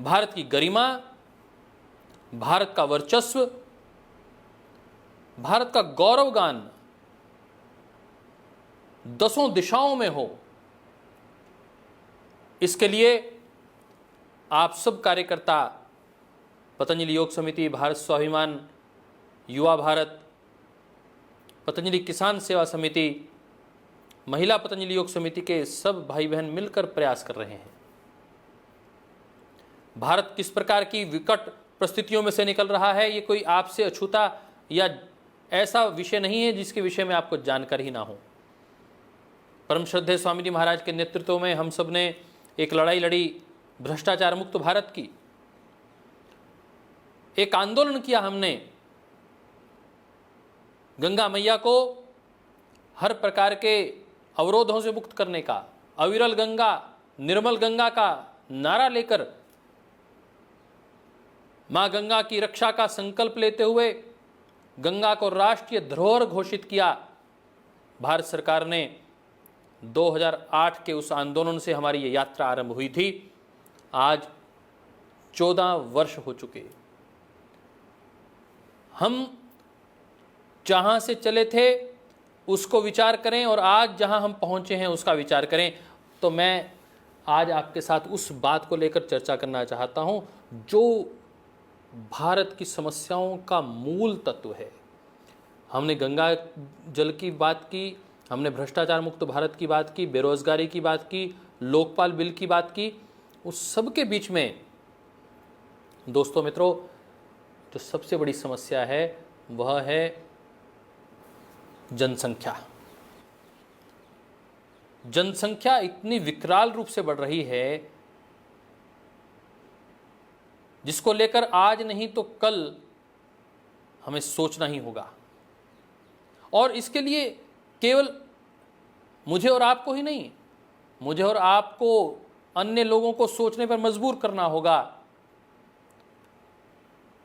भारत की गरिमा, भारत का वर्चस्व, भारत का गौरवगान दसों दिशाओं में हो, इसके लिए आप सब कार्यकर्ता, पतंजलि योग समिति, भारत स्वाभिमान, युवा भारत, पतंजलि किसान सेवा समिति, महिला पतंजलि योग समिति के सब भाई बहन मिलकर प्रयास कर रहे हैं। भारत किस प्रकार की विकट परिस्थितियों में से निकल रहा है, ये कोई आपसे अछूता या ऐसा विषय नहीं है जिसके विषय में आपको जानकारी ही ना हो। परम श्रद्धेय स्वामी जी महाराज के नेतृत्व में हम सब ने एक लड़ाई लड़ी भ्रष्टाचार मुक्त भारत की। एक आंदोलन किया हमने गंगा मैया को हर प्रकार के अवरोधों से मुक्त करने का, अविरल गंगा, निर्मल गंगा का नारा लेकर मां गंगा की रक्षा का संकल्प लेते हुए गंगा को राष्ट्रीय धरोहर घोषित किया। भारत सरकार ने 2008 के उस आंदोलन से हमारी ये यात्रा आरंभ हुई थी। आज 14 वर्ष हो चुके। हम जहां से चले थे उसको विचार करें और आज जहां हम पहुंचे हैं उसका विचार करें। तो मैं आज आपके साथ उस बात को लेकर चर्चा करना चाहता हूं जो भारत की समस्याओं का मूल तत्व है। हमने गंगा जल की बात की, हमने भ्रष्टाचार मुक्त भारत की बात की, बेरोजगारी की बात की, लोकपाल बिल की बात की। उस सब के बीच में दोस्तों मित्रों जो सबसे बड़ी समस्या है वह है जनसंख्या। जनसंख्या इतनी विकराल रूप से बढ़ रही है जिसको लेकर आज नहीं तो कल हमें सोचना ही होगा। और इसके लिए केवल मुझे और आपको ही नहीं, मुझे और आपको अन्य लोगों को सोचने पर मजबूर करना होगा।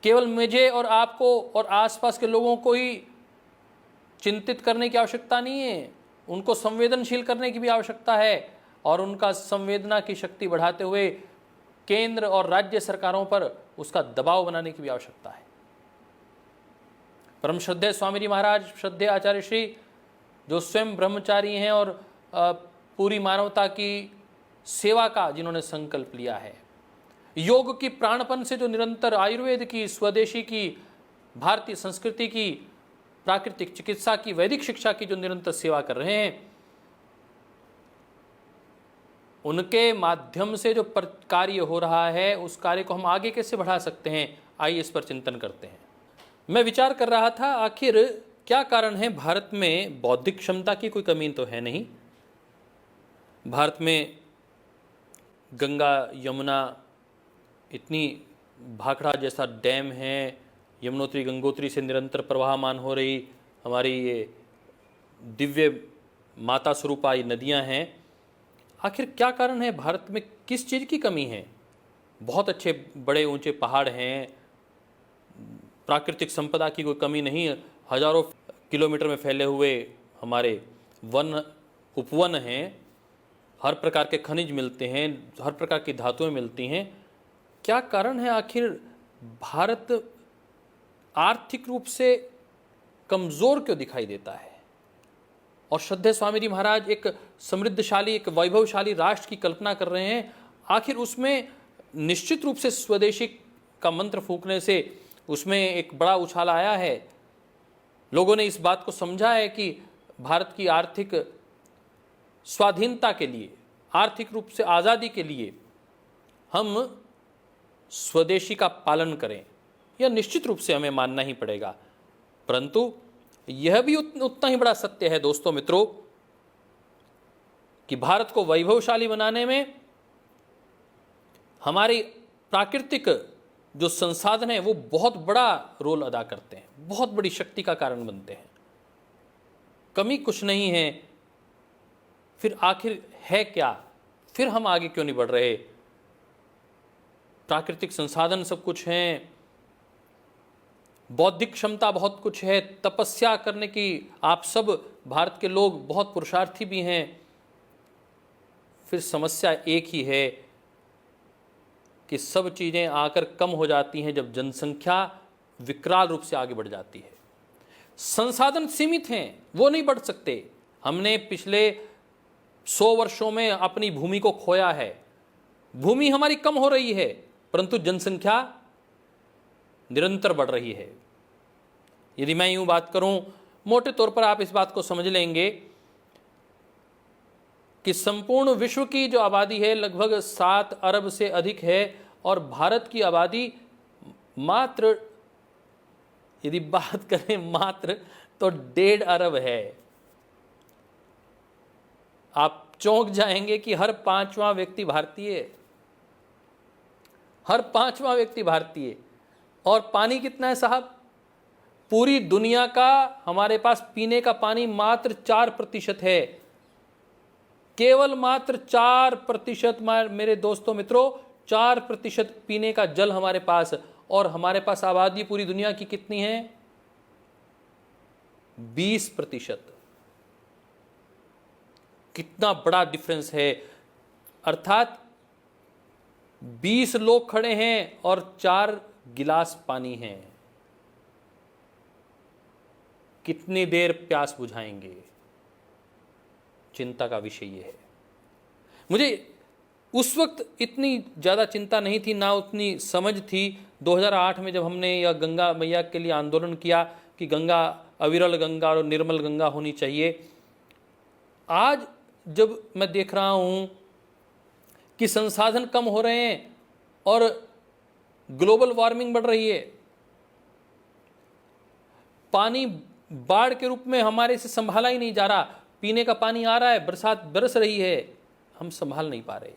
केवल मुझे और आपको और आसपास के लोगों को ही चिंतित करने की आवश्यकता नहीं है, उनको संवेदनशील करने की भी आवश्यकता है और उनका संवेदना की शक्ति बढ़ाते हुए केंद्र और राज्य सरकारों पर उसका दबाव बनाने की भी आवश्यकता है। परम श्रद्धेय स्वामी जी महाराज, श्रद्धेय आचार्य श्री, जो स्वयं ब्रह्मचारी हैं और पूरी मानवता की सेवा का जिन्होंने संकल्प लिया है, योग की प्राणपन से जो निरंतर आयुर्वेद की, स्वदेशी की, भारतीय संस्कृति की, प्राकृतिक चिकित्सा की, वैदिक शिक्षा की जो निरंतर सेवा कर रहे हैं, उनके माध्यम से जो कार्य हो रहा है उस कार्य को हम आगे कैसे बढ़ा सकते हैं, आइए इस पर चिंतन करते हैं। मैं विचार कर रहा था आखिर क्या कारण है भारत में बौद्धिक क्षमता की कोई कमी तो है नहीं। भारत में गंगा यमुना इतनी भाखड़ा जैसा डैम है, यमुनोत्री गंगोत्री से निरंतर प्रवाहमान हो रही हमारी ये दिव्य माता स्वरूपा ये नदियाँ हैं। आखिर क्या कारण है भारत में, किस चीज़ की कमी है? बहुत अच्छे बड़े ऊंचे पहाड़ हैं, प्राकृतिक संपदा की कोई कमी नहीं है, हजारों किलोमीटर में फैले हुए हमारे वन उपवन हैं, हर प्रकार के खनिज मिलते हैं, हर प्रकार की धातुएं मिलती हैं। क्या कारण है आखिर भारत आर्थिक रूप से कमज़ोर क्यों दिखाई देता है? और श्रद्धेय स्वामी जी महाराज एक समृद्धशाली, एक वैभवशाली राष्ट्र की कल्पना कर रहे हैं। आखिर उसमें निश्चित रूप से स्वदेशी का मंत्र फूंकने से उसमें एक बड़ा उछाल आया है। लोगों ने इस बात को समझा है कि भारत की आर्थिक स्वाधीनता के लिए, आर्थिक रूप से आज़ादी के लिए हम स्वदेशी का पालन करें, यह निश्चित रूप से हमें मानना ही पड़ेगा। परंतु यह भी उतना ही बड़ा सत्य है दोस्तों मित्रों कि भारत को वैभवशाली बनाने में हमारी प्राकृतिक जो संसाधन है वो बहुत बड़ा रोल अदा करते हैं, बहुत बड़ी शक्ति का कारण बनते हैं। कमी कुछ नहीं है, फिर आखिर है क्या? फिर हम आगे क्यों नहीं बढ़ रहे? प्राकृतिक संसाधन सब कुछ हैं, बौद्धिक क्षमता बहुत कुछ है, तपस्या करने की आप सब भारत के लोग बहुत पुरुषार्थी भी हैं। फिर समस्या एक ही है कि सब चीज़ें आकर कम हो जाती हैं जब जनसंख्या विकराल रूप से आगे बढ़ जाती है। संसाधन सीमित हैं, वो नहीं बढ़ सकते। हमने पिछले 100 वर्षों में अपनी भूमि को खोया है, भूमि हमारी कम हो रही है, परंतु जनसंख्या निरंतर बढ़ रही है। यदि मैं यूं बात करूं, मोटे तौर पर आप इस बात को समझ लेंगे कि संपूर्ण विश्व की जो आबादी है लगभग 7 अरब से अधिक है और भारत की आबादी मात्र, यदि बात करें मात्र, तो 1.5 अरब है। आप चौंक जाएंगे कि हर 5वां व्यक्ति भारतीय है, हर 5वां व्यक्ति भारतीय। और पानी कितना है साहब? पूरी दुनिया का हमारे पास पीने का पानी मात्र 4% है, केवल मात्र 4%। मेरे दोस्तों मित्रों, 4% पीने का जल हमारे पास, और हमारे पास आबादी पूरी दुनिया की कितनी है? 20%। कितना बड़ा डिफरेंस है। अर्थात 20 लोग खड़े हैं और 4 गिलास पानी है। कितनी देर प्यास बुझाएंगे? चिंता का विषय यह है। मुझे उस वक्त इतनी ज़्यादा चिंता नहीं थी, ना उतनी समझ थी। 2008 में जब हमने यह गंगा मैया के लिए आंदोलन किया कि गंगा अविरल गंगा और निर्मल गंगा होनी चाहिए, आज जब मैं देख रहा हूँ कि संसाधन कम हो रहे हैं और ग्लोबल वार्मिंग बढ़ रही है, पानी बाढ़ के रूप में हमारे से संभाला ही नहीं जा रहा। पीने का पानी आ रहा है, बरसात बरस रही है, हम संभाल नहीं पा रहे।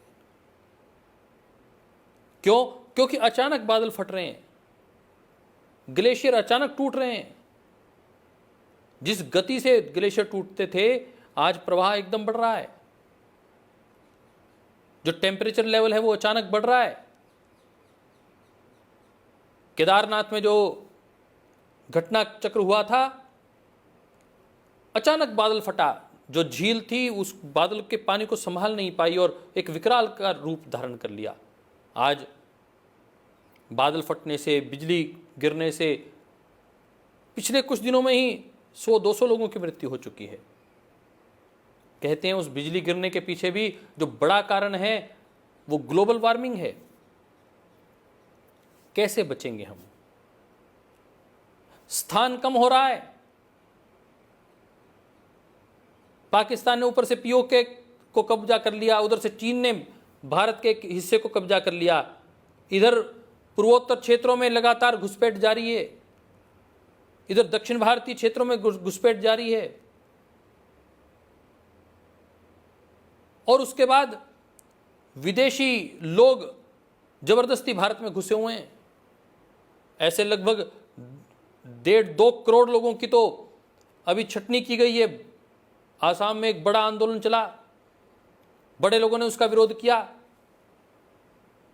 क्यों? क्योंकि अचानक बादल फट रहे हैं, ग्लेशियर अचानक टूट रहे हैं। जिस गति से ग्लेशियर टूटते थे, आज प्रवाह एकदम बढ़ रहा है। जो टेम्परेचर लेवल है वो अचानक बढ़ रहा है। केदारनाथ में जो घटना चक्र हुआ था, अचानक बादल फटा, जो झील थी उस बादल के पानी को संभाल नहीं पाई और एक विकराल का रूप धारण कर लिया। आज बादल फटने से, बिजली गिरने से पिछले कुछ दिनों में ही 100-200 लोगों की मृत्यु हो चुकी है। कहते हैं उस बिजली गिरने के पीछे भी जो बड़ा कारण है वो ग्लोबल वार्मिंग है। कैसे बचेंगे हम? स्थान कम हो रहा है। पाकिस्तान ने ऊपर से पीओके को कब्जा कर लिया, उधर से चीन ने भारत के एक हिस्से को कब्जा कर लिया, इधर पूर्वोत्तर क्षेत्रों में लगातार घुसपैठ जारी है, इधर दक्षिण भारतीय क्षेत्रों में घुसपैठ जारी है। और उसके बाद विदेशी लोग जबरदस्ती भारत में घुसे हुए हैं। ऐसे लगभग 1.5-2 करोड़ लोगों की तो अभी छटनी की गई है। आसाम में एक बड़ा आंदोलन चला, बड़े लोगों ने उसका विरोध किया,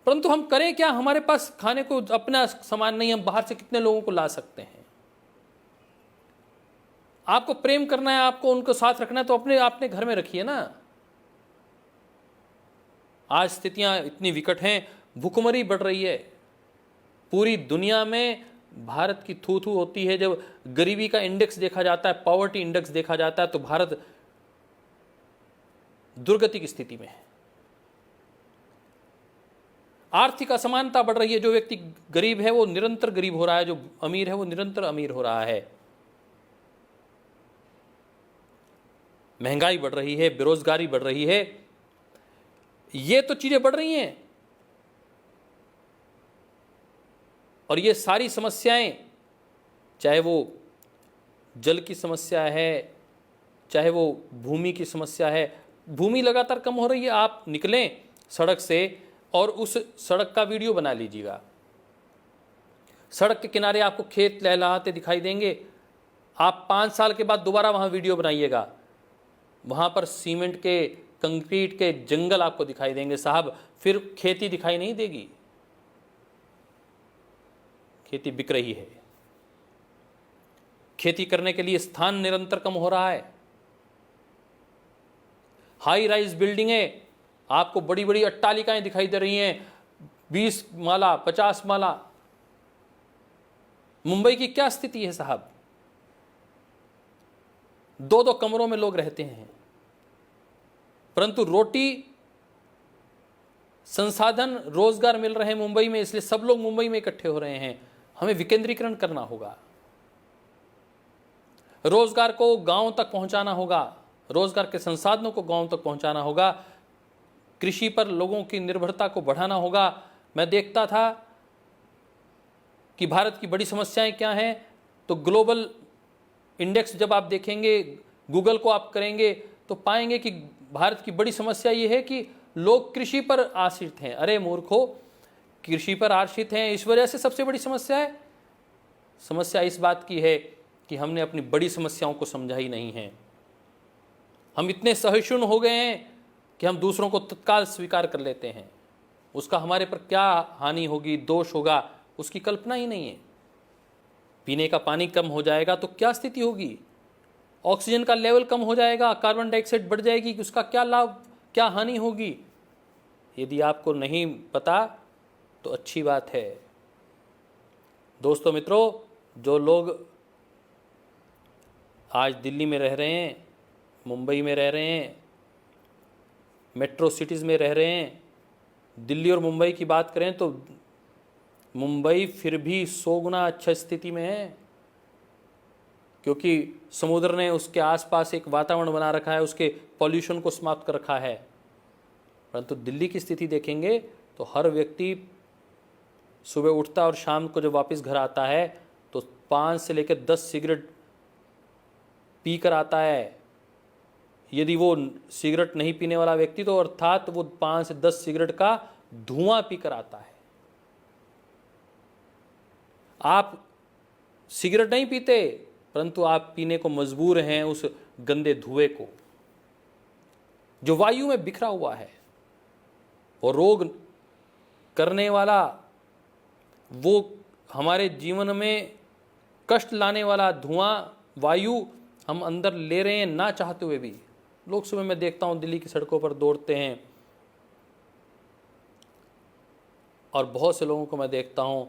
परंतु हम करें क्या? हमारे पास खाने को अपना सामान नहीं, हम बाहर से कितने लोगों को ला सकते हैं? आपको प्रेम करना है, आपको उनको साथ रखना है, तो अपने घर में रखिए ना। आज स्थितियां इतनी विकट हैं, भूखमरी बढ़ रही है पूरी दुनिया में। भारत की थू थू होती है। जब गरीबी का इंडेक्स देखा जाता है, पॉवर्टी इंडेक्स देखा जाता है, तो भारत दुर्गति की स्थिति में है। आर्थिक असमानता बढ़ रही है। जो व्यक्ति गरीब है वो निरंतर गरीब हो रहा है, जो अमीर है वो निरंतर अमीर हो रहा है। महंगाई बढ़ रही है, बेरोजगारी बढ़ रही है, ये तो चीजें बढ़ रही हैं। और ये सारी समस्याएं, चाहे वो जल की समस्या है, चाहे वो भूमि की समस्या है, भूमि लगातार कम हो रही है। आप निकलें सड़क से और उस सड़क का वीडियो बना लीजिएगा। सड़क के किनारे आपको खेत लहलहाते दिखाई देंगे। आप 5 साल के बाद दोबारा वहाँ वीडियो बनाइएगा, वहाँ पर सीमेंट के, कंक्रीट के जंगल आपको दिखाई देंगे साहब। फिर खेती दिखाई नहीं देगी। खेती बिक रही है। खेती करने के लिए स्थान निरंतर कम हो रहा है। हाई राइज बिल्डिंगें, आपको बड़ी बड़ी अट्टालिकाएं दिखाई दे रही हैं, 20 माला 50 माला। मुंबई की क्या स्थिति है साहब, 2-2 कमरों में लोग रहते हैं, परंतु रोटी, संसाधन, रोजगार मिल रहे हैं मुंबई में, इसलिए सब लोग मुंबई में इकट्ठे हो रहे हैं। हमें विकेंद्रीकरण करना होगा, रोजगार को गांव तक पहुंचाना होगा, रोजगार के संसाधनों को गांव तक पहुंचाना होगा, कृषि पर लोगों की निर्भरता को बढ़ाना होगा। मैं देखता था कि भारत की बड़ी समस्याएं क्या हैं, तो ग्लोबल इंडेक्स जब आप देखेंगे, गूगल को आप करेंगे, तो पाएंगे कि भारत की बड़ी समस्या ये है कि लोग कृषि पर आश्रित हैं। अरे मूर्खों, कृषि पर आश्रित हैं इस वजह से सबसे बड़ी समस्या है? समस्या इस बात की है कि हमने अपनी बड़ी समस्याओं को समझा ही नहीं है। हम इतने सहिष्णु हो गए हैं कि हम दूसरों को तत्काल स्वीकार कर लेते हैं, उसका हमारे पर क्या हानि होगी, दोष होगा, उसकी कल्पना ही नहीं है। पीने का पानी कम हो जाएगा तो क्या स्थिति होगी, ऑक्सीजन का लेवल कम हो जाएगा, कार्बन डाइऑक्साइड बढ़ जाएगी, उसका क्या लाभ, क्या हानि होगी। यदि आपको नहीं पता तो अच्छी बात है। दोस्तों मित्रों, जो लोग आज दिल्ली में रह रहे हैं, मुंबई में रह रहे हैं, मेट्रो सिटीज़ में रह रहे हैं, दिल्ली और मुंबई की बात करें तो मुंबई फिर भी 100 गुना अच्छा स्थिति में है, क्योंकि समुद्र ने उसके आसपास एक वातावरण बना रखा है, उसके पॉल्यूशन को समाप्त कर रखा है। परंतु दिल्ली की स्थिति देखेंगे तो हर व्यक्ति सुबह उठता और शाम को जब वापस घर आता है तो 5 से लेकर 10 सिगरेट पी कर आता है। यदि वो सिगरेट नहीं पीने वाला व्यक्ति तो अर्थात वो 5 से 10 सिगरेट का धुआं पी कर आता है। आप सिगरेट नहीं पीते, परंतु आप पीने को मजबूर हैं उस गंदे धुएं को जो वायु में बिखरा हुआ है। और रोग करने वाला, वो हमारे जीवन में कष्ट लाने वाला धुआं, वायु हम अंदर ले रहे हैं ना चाहते हुए भी। लोग सुबह मैं देखता हूँ दिल्ली की सड़कों पर दौड़ते हैं, और बहुत से लोगों को मैं देखता हूँ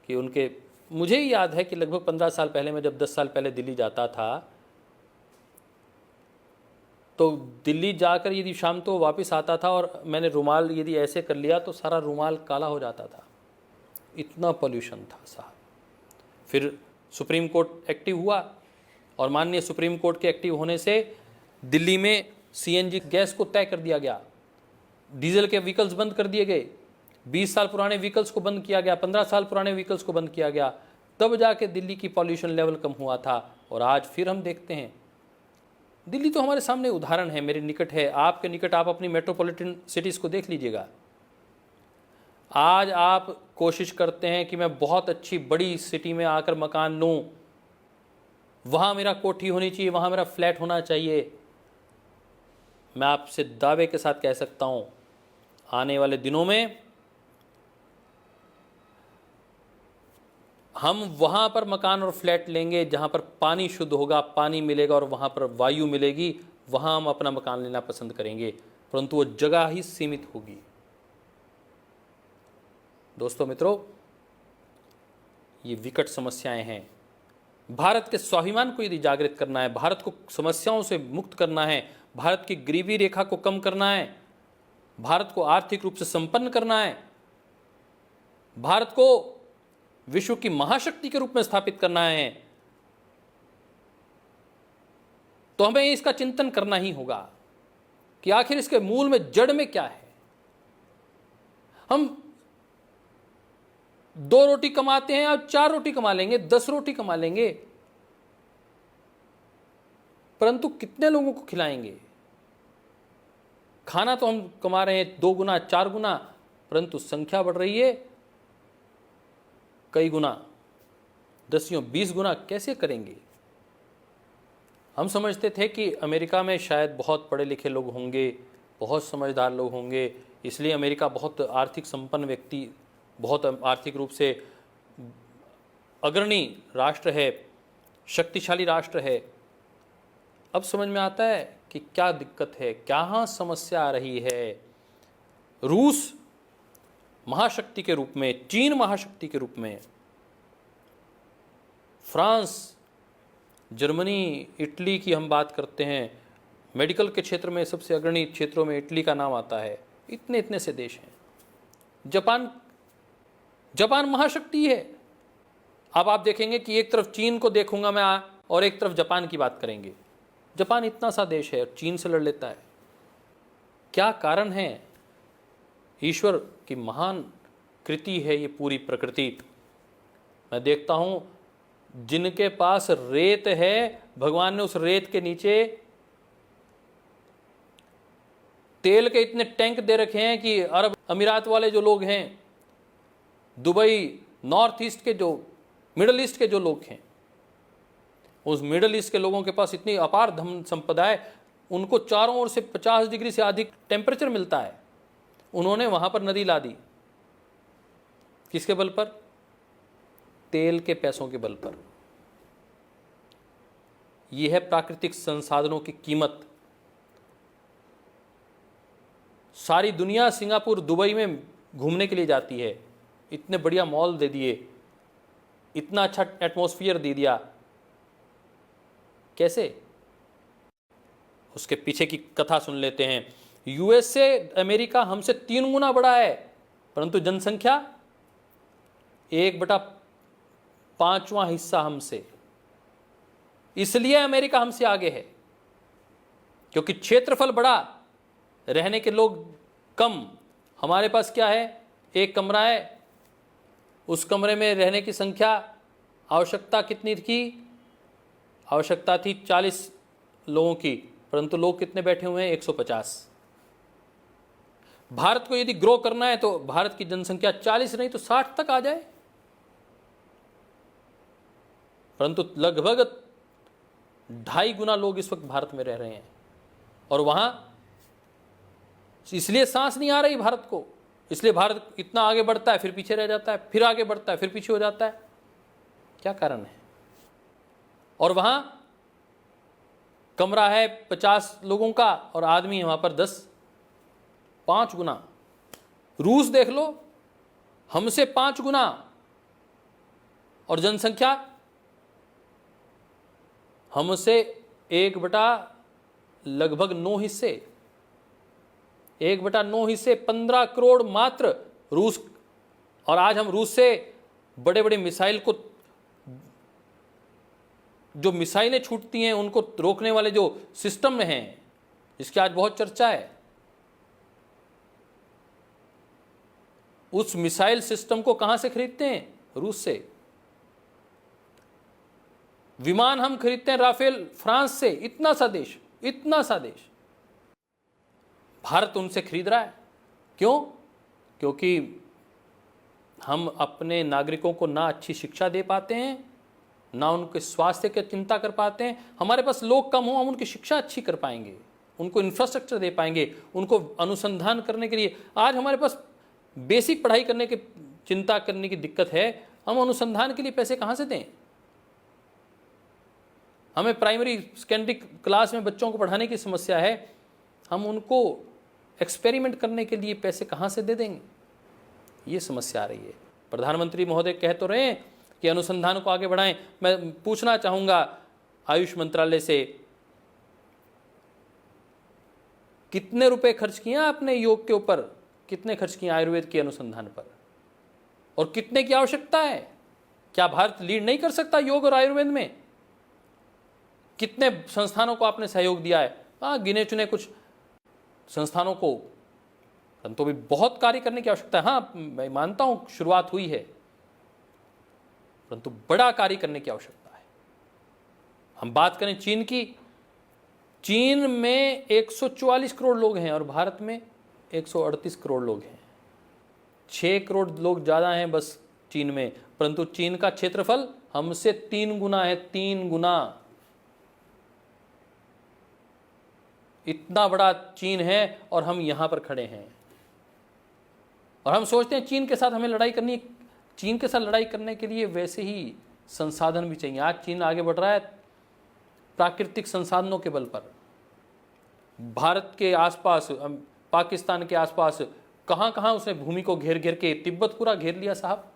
कि उनके, मुझे ही याद है कि लगभग 15 साल पहले, मैं जब 10 साल पहले दिल्ली जाता था, तो दिल्ली जाकर यदि शाम को वापस आता था और मैंने रुमाल यदि ऐसे कर लिया तो सारा रुमाल काला हो जाता था, इतना पोल्यूशन था साहब। फिर सुप्रीम कोर्ट एक्टिव हुआ और माननीय सुप्रीम कोर्ट के एक्टिव होने से दिल्ली में सीएनजी गैस को तय कर दिया गया, डीजल के व्हीकल्स बंद कर दिए गए, 20 साल पुराने व्हीकल्स को बंद किया गया, 15 साल पुराने व्हीकल्स को बंद किया गया, तब जाके दिल्ली की पॉल्यूशन लेवल कम हुआ था। और आज फिर हम देखते हैं, दिल्ली तो हमारे सामने उदाहरण है, मेरे निकट है, आपके निकट, आप अपनी मेट्रोपॉलिटन सिटीज़ को देख लीजिएगा। आज आप कोशिश करते हैं कि मैं बहुत अच्छी बड़ी सिटी में आकर मकान लूं, वहाँ मेरा कोठी होनी चाहिए, वहाँ मेरा फ्लैट होना चाहिए। मैं आपसे दावे के साथ कह सकता हूँ, आने वाले दिनों में हम वहाँ पर मकान और फ्लैट लेंगे जहाँ पर पानी शुद्ध होगा, पानी मिलेगा और वहाँ पर वायु मिलेगी, वहाँ हम अपना मकान लेना पसंद करेंगे, परंतु वो जगह ही सीमित होगी। दोस्तों मित्रों, ये विकट समस्याएं हैं। भारत के स्वाभिमान को यदि जागृत करना है, भारत को समस्याओं से मुक्त करना है, भारत की गरीबी रेखा को कम करना है, भारत को आर्थिक रूप से संपन्न करना है, भारत को विश्व की महाशक्ति के रूप में स्थापित करना है, तो हमें इसका चिंतन करना ही होगा कि आखिर इसके मूल में, जड़ में क्या है। हम 2 रोटी कमाते हैं, अब 4 रोटी कमा लेंगे, 10 रोटी कमा लेंगे, परंतु कितने लोगों को खिलाएंगे। खाना तो हम कमा रहे हैं 2 गुना 4 गुना, परंतु संख्या बढ़ रही है कई गुना, 10-20 गुना। कैसे करेंगे। हम समझते थे कि अमेरिका में शायद बहुत पढ़े लिखे लोग होंगे, बहुत समझदार लोग होंगे, इसलिए अमेरिका बहुत आर्थिक संपन्न व्यक्ति, बहुत आर्थिक रूप से अग्रणी राष्ट्र है, शक्तिशाली राष्ट्र है। अब समझ में आता है कि क्या दिक्कत है, क्या समस्या आ रही है। रूस महाशक्ति के रूप में, चीन महाशक्ति के रूप में, फ्रांस, जर्मनी, इटली की हम बात करते हैं, मेडिकल के क्षेत्र में सबसे अग्रणी क्षेत्रों में इटली का नाम आता है। इतने इतने से देश हैं। जापान महाशक्ति है। अब आप देखेंगे कि एक तरफ चीन को देखूंगा मैं और एक तरफ जापान की बात करेंगे। जापान इतना सा देश है और चीन से लड़ लेता है। क्या कारण है? ईश्वर की महान कृति है ये पूरी प्रकृति। मैं देखता हूं जिनके पास रेत है, भगवान ने उस रेत के नीचे तेल के इतने टैंक दे रखे हैं कि अरब अमीरात वाले जो लोग हैं, दुबई, नॉर्थ ईस्ट के जो मिडल ईस्ट के जो लोग हैं, उस मिडल ईस्ट के लोगों के पास इतनी अपार धन संपदा है, उनको चारों ओर से 50 डिग्री से अधिक टेम्परेचर मिलता है। उन्होंने वहां पर नदी ला दी। किसके बल पर? तेल के पैसों के बल पर। यह है प्राकृतिक संसाधनों की कीमत। सारी दुनिया सिंगापुर, दुबई में घूमने के लिए जाती है। इतने बढ़िया मॉल दे दिए, इतना अच्छा एटमॉस्फेयर दे दिया। कैसे? उसके पीछे की कथा सुन लेते हैं। यूएस से अमेरिका हमसे 3 गुना बड़ा है, परंतु जनसंख्या 1/5वां हिस्सा हमसे। इसलिए अमेरिका हमसे आगे है, क्योंकि क्षेत्रफल बड़ा, रहने के लोग कम। हमारे पास क्या है? एक कमरा है, उस कमरे में रहने की संख्या, आवश्यकता कितनी थी? आवश्यकता थी 40 लोगों की, परंतु लोग कितने बैठे हुए हैं? 150। भारत को यदि ग्रो करना है तो भारत की जनसंख्या 40 नहीं तो 60 तक आ जाए, परंतु लगभग 2.5 गुना लोग इस वक्त भारत में रह रहे हैं। और वहां इसलिए सांस नहीं आ रही भारत को, इसलिए भारत इतना आगे बढ़ता है, फिर पीछे रह जाता है, फिर आगे बढ़ता है, फिर पीछे हो जाता है। क्या कारण है? और वहां कमरा है 50 लोगों का और आदमी है वहां पर 10, 5 गुना। रूस देख लो, हमसे 5 गुना, और जनसंख्या हमसे 1/9 हिस्से, 1/9 हिस्से, 15 करोड़ मात्र रूस। और आज हम रूस से बड़े बड़े मिसाइल को, जो मिसाइलें छूटती हैं उनको रोकने वाले जो सिस्टम में हैं, जिसकी आज बहुत चर्चा है, उस मिसाइल सिस्टम को कहां से खरीदते हैं? रूस से। विमान हम खरीदते हैं राफेल, फ्रांस से। इतना सा देश, इतना सा देश, भारत उनसे खरीद रहा है। क्यों? क्योंकि हम अपने नागरिकों को ना अच्छी शिक्षा दे पाते हैं, ना उनके स्वास्थ्य की चिंता कर पाते हैं। हमारे पास लोग कम हो, हम उनकी शिक्षा अच्छी कर पाएंगे, उनको इंफ्रास्ट्रक्चर दे पाएंगे, उनको अनुसंधान करने के लिए। आज हमारे पास बेसिक पढ़ाई करने की चिंता करने की दिक्कत है, हम अनुसंधान के लिए पैसे कहाँ से दें? हमें प्राइमरी सेकेंडरी क्लास में बच्चों को पढ़ाने की समस्या है, हम उनको एक्सपेरिमेंट करने के लिए पैसे कहाँ से दे देंगे? ये समस्या आ रही है। प्रधानमंत्री महोदय कह तो रहे हैं कि अनुसंधान को आगे बढ़ाएं। मैं पूछना चाहूँगा आयुष मंत्रालय से, कितने रुपए खर्च किए आपने योग के ऊपर? कितने खर्च किए आयुर्वेद के अनुसंधान पर? और कितने की आवश्यकता है? क्या भारत लीड नहीं कर सकता योग और आयुर्वेद में? कितने संस्थानों को आपने सहयोग दिया है? हाँ, गिने चुने कुछ संस्थानों को, परंतु भी बहुत कार्य करने की आवश्यकता है। हाँ, मैं मानता हूं शुरुआत हुई है, परंतु बड़ा कार्य करने की आवश्यकता है। हम बात करें चीन की, चीन में 144 करोड़ लोग हैं और भारत में 138 करोड़ लोग हैं। 6 करोड़ लोग ज़्यादा हैं बस चीन में, परंतु चीन का क्षेत्रफल हमसे 3 गुना है, 3 गुना। इतना बड़ा चीन है और हम यहां पर खड़े हैं, और हम सोचते हैं चीन के साथ हमें लड़ाई करनी है। चीन के साथ लड़ाई करने के लिए वैसे ही संसाधन भी चाहिए। आज चीन आगे बढ़ रहा है प्राकृतिक संसाधनों के बल पर। भारत के आसपास, पाकिस्तान के आसपास कहां कहां उसने भूमि को घेर घेर के तिब्बत पूरा घेर लिया साहब।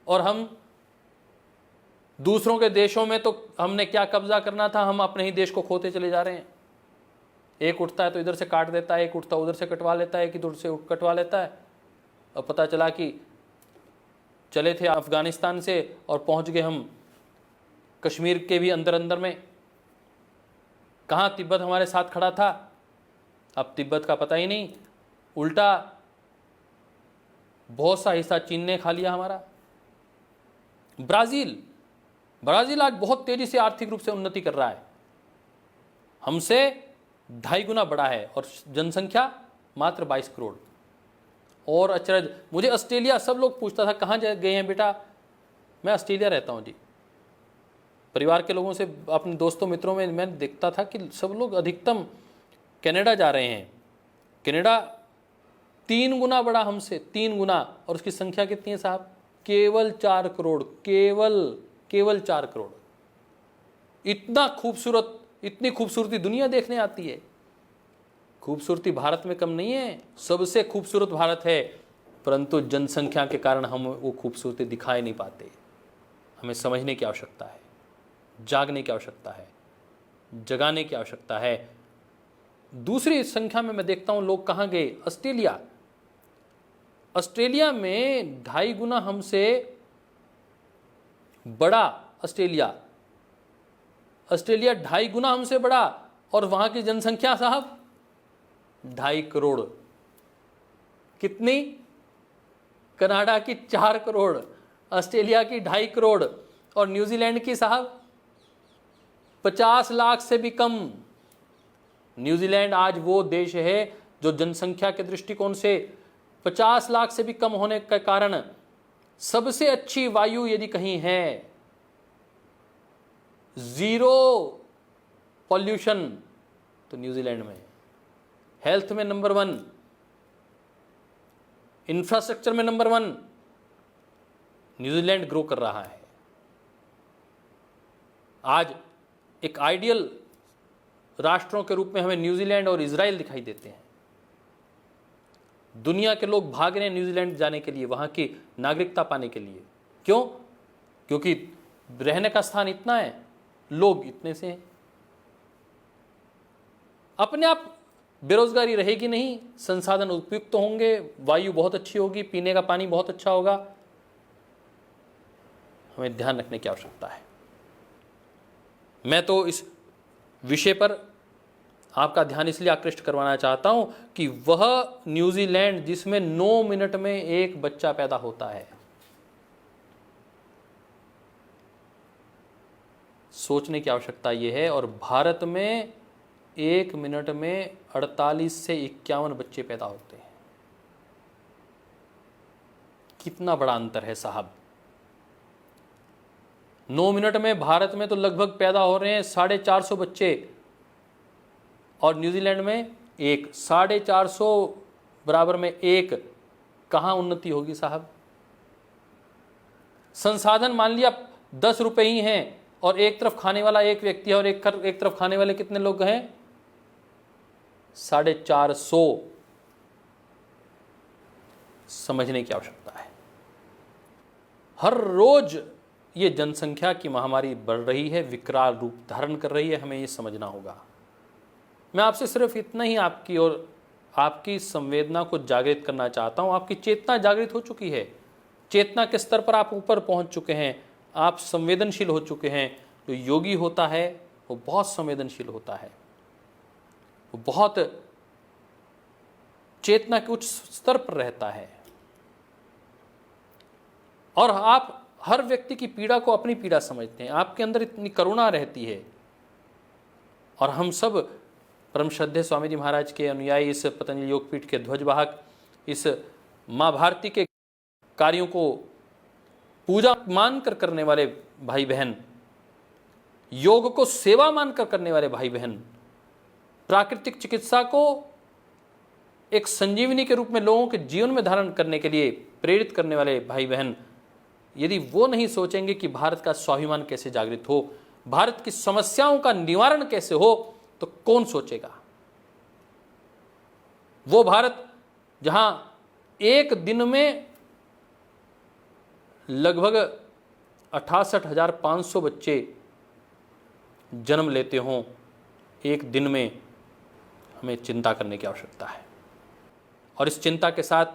और हम दूसरों के देशों में तो हमने क्या कब्जा करना था, हम अपने ही देश को खोते चले जा रहे हैं। एक उठता है तो इधर से काट देता है, एक उठता उधर से कटवा लेता है, एक इधर से कटवा लेता है। और पता चला कि चले थे अफगानिस्तान से और पहुंच गए हम कश्मीर के भी अंदर अंदर में। कहाँ तिब्बत हमारे साथ खड़ा था, अब तिब्बत का पता ही नहीं। उल्टा बहुत सा हिस्सा चीन ने खा लिया हमारा। ब्राज़ील आज बहुत तेजी से आर्थिक रूप से उन्नति कर रहा है, हमसे 2.5 गुना बड़ा है और जनसंख्या मात्र 22 करोड़। और अचरज, मुझे ऑस्ट्रेलिया, सब लोग पूछता था कहाँ गए हैं बेटा, मैं ऑस्ट्रेलिया रहता हूँ जी। परिवार के लोगों से, अपने दोस्तों मित्रों में मैं देखता था कि सब लोग अधिकतम कनाडा जा रहे हैं। कनाडा 3 गुना बड़ा हमसे, 3 गुना। और उसकी संख्या कितनी है साहब, केवल 4 करोड़, केवल 4 करोड़। इतना खूबसूरत, इतनी खूबसूरती दुनिया देखने आती है। खूबसूरती भारत में कम नहीं है, सबसे खूबसूरत भारत है, परंतु जनसंख्या के कारण हम वो खूबसूरती दिखाई नहीं पाते। हमें समझने की आवश्यकता है, जागने की आवश्यकता है, जगाने की आवश्यकता है। दूसरी संख्या में मैं देखता हूं लोग कहां गए, ऑस्ट्रेलिया में 2.5 गुना हमसे बड़ा। ऑस्ट्रेलिया 2.5 गुना हमसे बड़ा, और वहां की जनसंख्या साहब 2.5 करोड़। कितनी? कनाडा की 4 करोड़, ऑस्ट्रेलिया की 2.5 करोड़, और न्यूजीलैंड की साहब 50 लाख से भी कम। न्यूजीलैंड आज वो देश है जो जनसंख्या के दृष्टिकोण से 50 लाख से भी कम होने के कारण सबसे अच्छी वायु यदि कहीं है, 0 पॉल्यूशन, तो न्यूजीलैंड में। हेल्थ में नंबर 1, इंफ्रास्ट्रक्चर में नंबर 1, न्यूजीलैंड ग्रो कर रहा है। आज एक आइडियल राष्ट्रों के रूप में हमें न्यूजीलैंड और इजराइल दिखाई देते हैं। दुनिया के लोग भाग रहे हैं न्यूजीलैंड जाने के लिए, वहां की नागरिकता पाने के लिए। क्यों? क्योंकि रहने का स्थान इतना है, लोग इतने से हैं। अपने आप बेरोजगारी रहेगी नहीं, संसाधन उपयुक्त तो होंगे, वायु बहुत अच्छी होगी, पीने का पानी बहुत अच्छा होगा। हमें ध्यान रखने की आवश्यकता है। मैं तो इस विषय पर आपका ध्यान इसलिए आकृष्ट करवाना चाहता हूं कि वह न्यूजीलैंड जिसमें 9 मिनट में एक बच्चा पैदा होता है, सोचने की आवश्यकता यह है। और भारत में 1 मिनट में 48 से 51 बच्चे पैदा होते हैं। कितना बड़ा अंतर है साहब। 9 मिनट में भारत में तो लगभग पैदा हो रहे हैं 450 बच्चे, और न्यूजीलैंड में 1, 450 बराबर में 1। कहां उन्नति होगी साहब। संसाधन मान लिया 10 रुपए ही हैं, और एक तरफ खाने वाला एक व्यक्ति है, और एक तरफ खाने वाले कितने लोग हैं? 450। समझने की आवश्यकता है। हर रोज ये जनसंख्या की महामारी बढ़ रही है, विकराल रूप धारण कर रही है, हमें ये समझना होगा। मैं आपसे सिर्फ इतना ही आपकी और आपकी संवेदना को जागृत करना चाहता हूं। आपकी चेतना जागृत हो चुकी है, चेतना के स्तर पर आप ऊपर पहुंच चुके हैं, आप संवेदनशील हो चुके हैं। जो योगी होता है वो बहुत संवेदनशील होता है, वो बहुत चेतना के उच्च स्तर पर रहता है, और आप हर व्यक्ति की पीड़ा को अपनी पीड़ा समझते हैं। आपके अंदर इतनी करुणा रहती है। और हम सब परम श्रद्धेय स्वामी जी महाराज के अनुयायी, इस पतंजलि योगपीठ के ध्वजवाहक, इस माँ भारती के कार्यों को पूजा मानकर करने वाले भाई बहन, योग को सेवा मानकर करने वाले भाई बहन, प्राकृतिक चिकित्सा को एक संजीवनी के रूप में लोगों के जीवन में धारण करने के लिए प्रेरित करने वाले भाई बहन, यदि वो नहीं सोचेंगे कि भारत का स्वाभिमान कैसे जागृत हो, भारत की समस्याओं का निवारण कैसे हो, तो कौन सोचेगा? वो भारत जहां एक दिन में लगभग 68,500 बच्चे जन्म लेते हों, एक दिन में हमें चिंता करने की आवश्यकता है। और इस चिंता के साथ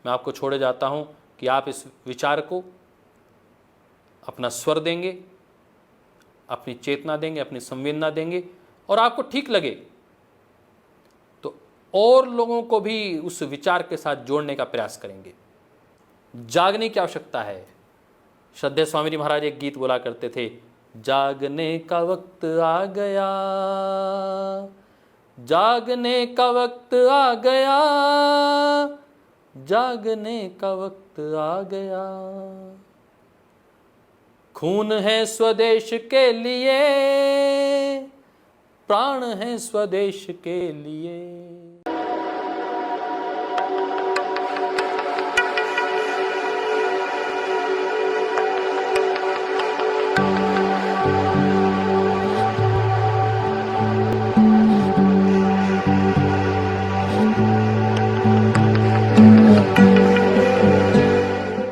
मैं आपको छोड़े जाता हूं कि आप इस विचार को अपना स्वर देंगे, अपनी चेतना देंगे, अपनी संवेदना देंगे, और आपको ठीक लगे तो और लोगों को भी उस विचार के साथ जोड़ने का प्रयास करेंगे। जागने की आवश्यकता है। श्रद्धेय स्वामी जी महाराज एक गीत बोला करते थे, जागने का वक्त आ गया, जागने का वक्त आ गया, जागने का वक्त आ गया। खून है स्वदेश के लिए, प्राण है स्वदेश के लिए।